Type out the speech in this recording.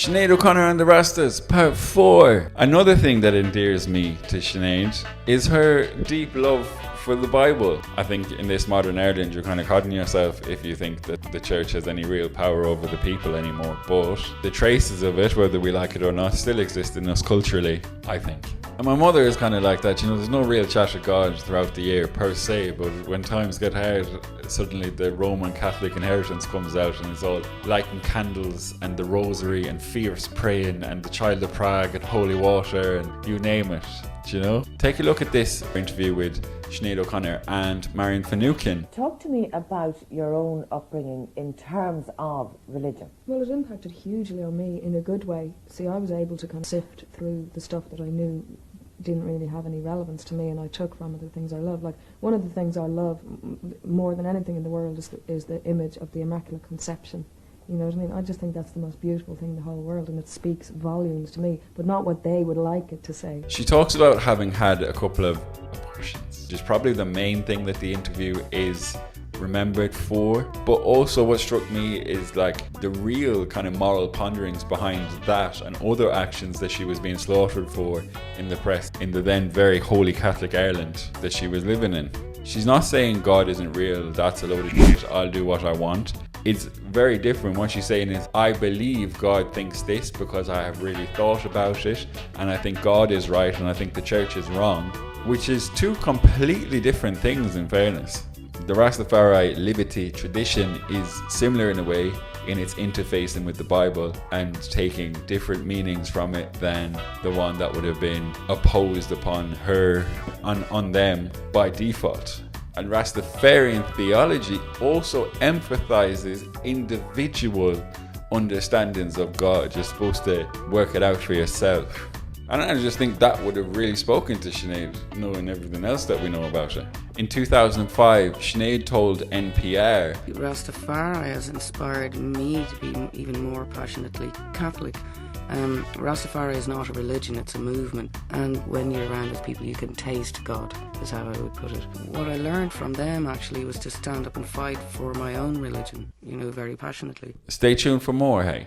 Sinead O'Connor and the Rastas, part 4. Another thing that endears me to Sinead is her deep love for the Bible. I think in this modern Ireland you're kind of codding yourself if you think that the church has any real power over the people anymore, but the traces of it, whether we like it or not, still exist in us culturally, I think. And my mother is kind of like that, you know, there's no real chat of God throughout the year per se, but when times get hard, suddenly the Roman Catholic inheritance comes out and it's all lighting candles and the rosary and fierce praying and the Child of Prague and holy water and you name it, do you know? Take a look at this interview with Sinead O'Connor and Marion Finucane. Talk to me about your own upbringing in terms of religion. Well, it impacted hugely on me in a good way. See, I was able to kind of sift through the stuff that I knew didn't really have any relevance to me, and I took from it the things I love. Like, one of the things I love more than anything in the world is the image of the Immaculate Conception. You know what I mean? I just think that's the most beautiful thing in the whole world, and it speaks volumes to me, but not what they would like it to say. She talks about having had a couple of abortions, which is probably the main thing that the interview is remembered for, but also what struck me is like the real kind of moral ponderings behind that and other actions that she was being slaughtered for in the press in the then very holy Catholic Ireland that she was living in. She's not saying God isn't real, that's a load of shit, I'll do what I want. It's very different. What she's saying is, I believe God thinks this because I have really thought about it, and I think God is right and I think the church is wrong, which is two completely different things in fairness. The Rastafari liberty tradition is similar in a way in its interfacing with the Bible and taking different meanings from it than the one that would have been opposed upon her, on them by default. And Rastafarian theology also emphasizes individual understandings of God. You're supposed to work it out for yourself. And I just think that would have really spoken to Sinead, knowing everything else that we know about her. In 2005, Sinead told NPR, Rastafari has inspired me to be even more passionately Catholic. Rastafari is not a religion, it's a movement, and when you're around with people you can taste God, is how I would put it. What I learned from them actually was to stand up and fight for my own religion, you know, very passionately. Stay tuned for more, hey?